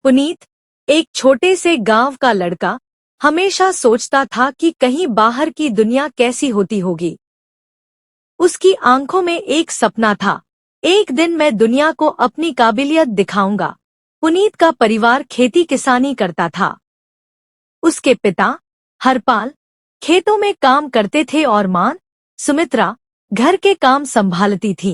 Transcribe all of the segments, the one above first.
पुनीत, एक छोटे से गांव का लड़का, हमेशा सोचता था कि कहीं बाहर की दुनिया कैसी होती होगी। उसकी आंखों में एक सपना था, एक दिन मैं दुनिया को अपनी काबिलियत दिखाऊंगा। पुनीत का परिवार खेती किसानी करता था। उसके पिता हरपाल खेतों में काम करते थे और मां सुमित्रा घर के काम संभालती थी।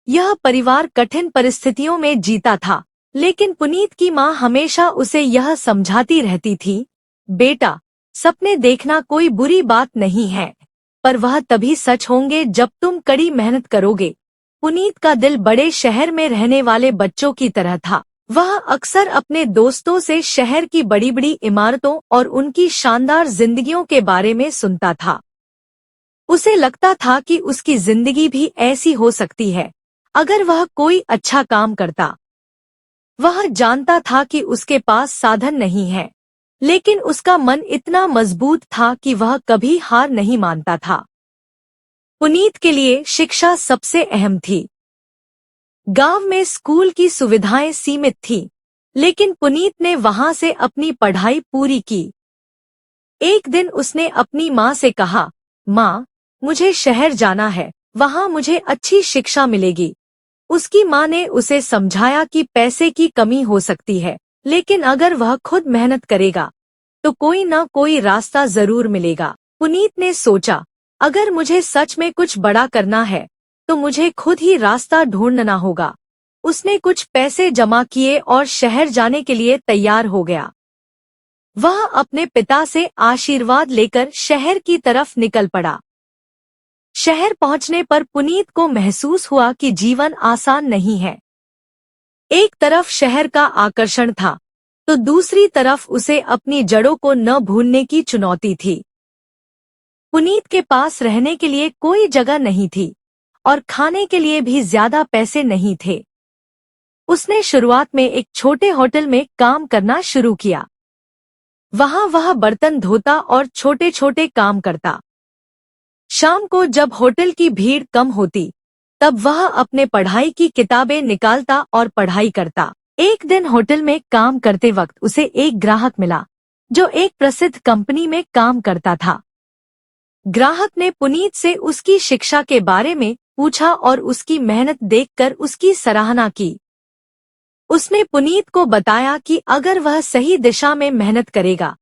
यह परिवार कठिन परिस्थितियों में जीता था, लेकिन पुनीत की मां हमेशा उसे यह समझाती रहती थी, बेटा, सपने देखना कोई बुरी बात नहीं है, पर वह तभी सच होंगे जब तुम कड़ी मेहनत करोगे। पुनीत का दिल बड़े शहर में रहने वाले बच्चों की तरह था। वह अक्सर अपने दोस्तों से शहर की बड़ी बड़ी इमारतों और उनकी शानदार जिंदगियों के बारे में सुनता था। उसे लगता था कि उसकी जिंदगी भी ऐसी हो सकती है अगर वह कोई अच्छा काम करता। वह जानता था कि उसके पास साधन नहीं है, लेकिन उसका मन इतना मजबूत था कि वह कभी हार नहीं मानता था। पुनीत के लिए शिक्षा सबसे अहम थी। गांव में स्कूल की सुविधाएं सीमित थीं, लेकिन पुनीत ने वहां से अपनी पढ़ाई पूरी की। एक दिन उसने अपनी मां से कहा, मां, मुझे शहर जाना है, वहां मुझे अच्छी शिक्षा मिलेगी। उसकी मां ने उसे समझाया कि पैसे की कमी हो सकती है, लेकिन अगर वह खुद मेहनत करेगा तो कोई न कोई रास्ता जरूर मिलेगा। पुनीत ने सोचा, अगर मुझे सच में कुछ बड़ा करना है तो मुझे खुद ही रास्ता ढूंढना होगा। उसने कुछ पैसे जमा किए और शहर जाने के लिए तैयार हो गया। वह अपने पिता से आशीर्वाद लेकर शहर की तरफ निकल पड़ा। शहर पहुंचने पर पुनीत को महसूस हुआ कि जीवन आसान नहीं है। एक तरफ शहर का आकर्षण था, तो दूसरी तरफ उसे अपनी जड़ों को न भूलने की चुनौती थी। पुनीत के पास रहने के लिए कोई जगह नहीं थी और खाने के लिए भी ज्यादा पैसे नहीं थे। उसने शुरुआत में एक छोटे होटल में काम करना शुरू किया। वहां वह बर्तन धोता और छोटे छोटे काम करता। शाम को जब होटल की भीड़ कम होती, तब वह अपने पढ़ाई की किताबें निकालता और पढ़ाई करता। एक दिन होटल में काम करते वक्त उसे एक ग्राहक मिला, जो एक प्रसिद्ध कंपनी में काम करता था। ग्राहक ने पुनीत से उसकी शिक्षा के बारे में पूछा और उसकी मेहनत देखकर उसकी सराहना की। उसने पुनीत को बताया कि अगर वह सही दिशा में मेहनत करेगा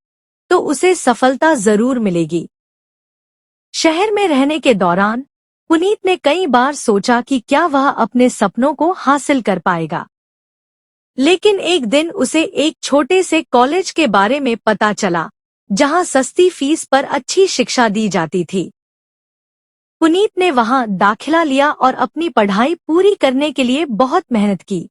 तो उसे सफलता जरूर मिलेगी। शहर में रहने के दौरान पुनीत ने कई बार सोचा कि क्या वह अपने सपनों को हासिल कर पाएगा, लेकिन एक दिन उसे एक छोटे से कॉलेज के बारे में पता चला, जहां सस्ती फीस पर अच्छी शिक्षा दी जाती थी। पुनीत ने वहां दाखिला लिया और अपनी पढ़ाई पूरी करने के लिए बहुत मेहनत की।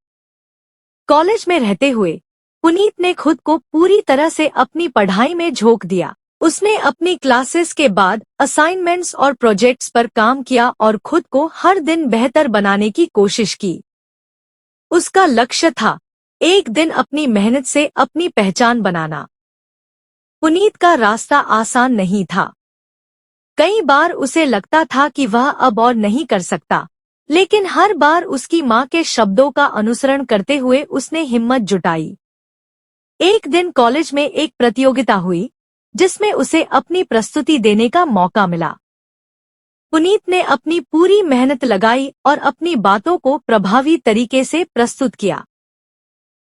कॉलेज में रहते हुए पुनीत ने खुद को पूरी तरह से अपनी पढ़ाई में झोंक दिया। उसने अपनी क्लासेस के बाद असाइनमेंट्स और प्रोजेक्ट्स पर काम किया और खुद को हर दिन बेहतर बनाने की कोशिश की। उसका लक्ष्य था एक दिन अपनी मेहनत से अपनी पहचान बनाना। पुनीत का रास्ता आसान नहीं था। कई बार उसे लगता था कि वह अब और नहीं कर सकता, लेकिन हर बार उसकी मां के शब्दों का अनुसरण करते हुए उसने हिम्मत जुटाई। एक दिन कॉलेज में एक प्रतियोगिता हुई, जिसमें उसे अपनी प्रस्तुति देने का मौका मिला। पुनीत ने अपनी पूरी मेहनत लगाई और अपनी बातों को प्रभावी तरीके से प्रस्तुत किया।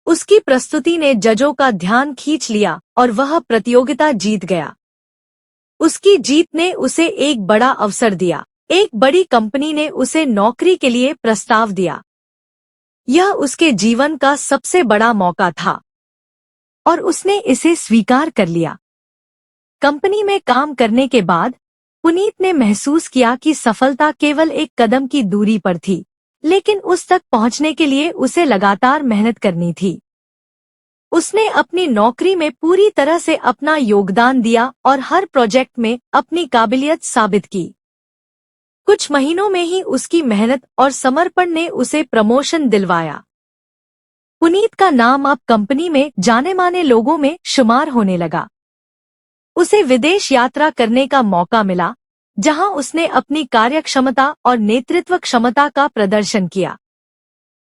उसकी प्रस्तुति ने जजों का ध्यान खींच लिया और वह प्रतियोगिता जीत गया। उसकी जीत ने उसे एक बड़ा अवसर दिया। एक बड़ी कंपनी ने उसे नौकरी के लिए प्रस्ताव दिया। यह उसके जीवन का सबसे बड़ा मौका था और उसने इसे स्वीकार कर लिया। कंपनी में काम करने के बाद पुनीत ने महसूस किया कि सफलता केवल एक कदम की दूरी पर थी, लेकिन उस तक पहुंचने के लिए उसे लगातार मेहनत करनी थी। उसने अपनी नौकरी में पूरी तरह से अपना योगदान दिया और हर प्रोजेक्ट में अपनी काबिलियत साबित की। कुछ महीनों में ही उसकी मेहनत और समर्पण ने उसे प्रमोशन दिलवाया। पुनीत का नाम अब कंपनी में जाने माने लोगों में शुमार होने लगा। उसे विदेश यात्रा करने का मौका मिला, जहां उसने अपनी कार्यक्षमता और नेतृत्व क्षमता का प्रदर्शन किया।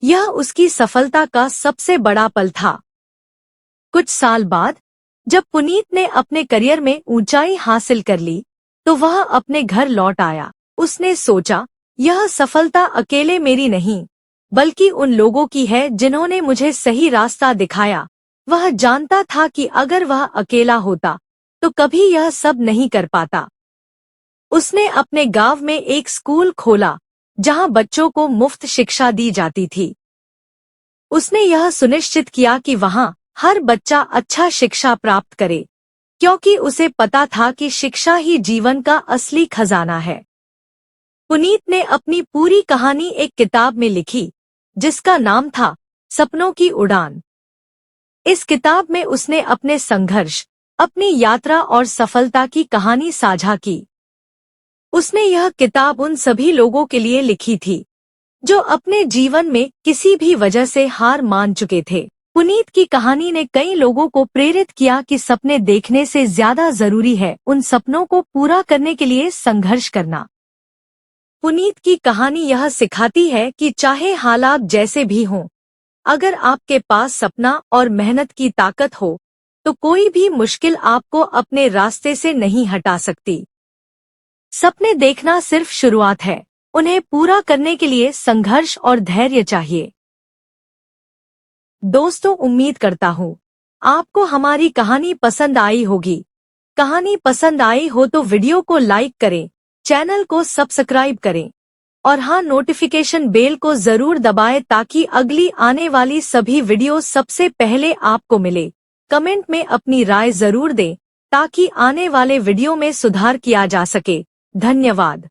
यह उसकी सफलता का सबसे बड़ा पल था। कुछ साल बाद जब पुनीत ने अपने करियर में ऊंचाई हासिल कर ली तो वह अपने घर लौट आया। उसने सोचा, यह सफलता अकेले मेरी नहीं बल्कि उन लोगों की है जिन्होंने मुझे सही रास्ता दिखाया। वह जानता था कि अगर वह अकेला होता तो कभी यह सब नहीं कर पाता। उसने अपने गांव में एक स्कूल खोला जहां बच्चों को मुफ्त शिक्षा दी जाती थी। उसने यह सुनिश्चित किया कि वहां हर बच्चा अच्छा शिक्षा प्राप्त करे, क्योंकि उसे पता था कि शिक्षा ही जीवन का असली खजाना है। पुनीत ने अपनी पूरी कहानी एक किताब में लिखी जिसका नाम था सपनों की उड़ान। इस किताब में उसने अपने संघर्ष, अपनी यात्रा और सफलता की कहानी साझा की। उसने यह किताब उन सभी लोगों के लिए लिखी थी जो अपने जीवन में किसी भी वजह से हार मान चुके थे। पुनीत की कहानी ने कई लोगों को प्रेरित किया कि सपने देखने से ज्यादा जरूरी है उन सपनों को पूरा करने के लिए संघर्ष करना। पुनीत की कहानी यह सिखाती है कि चाहे हालात जैसे भी हों, अगर आपके पास सपना और मेहनत की ताकत हो तो कोई भी मुश्किल आपको अपने रास्ते से नहीं हटा सकती। सपने देखना सिर्फ शुरुआत है, उन्हें पूरा करने के लिए संघर्ष और धैर्य चाहिए। दोस्तों, उम्मीद करता हूँ आपको हमारी कहानी पसंद आई होगी। कहानी पसंद आई हो तो वीडियो को लाइक करें, चैनल को सब्सक्राइब करें और हाँ, नोटिफिकेशन बेल को जरूर दबाएं ताकि अगली आने वाली सभी वीडियो सबसे पहले आपको मिले। कमेंट में अपनी राय जरूर दें ताकि आने वाले वीडियो में सुधार किया जा सके। धन्यवाद।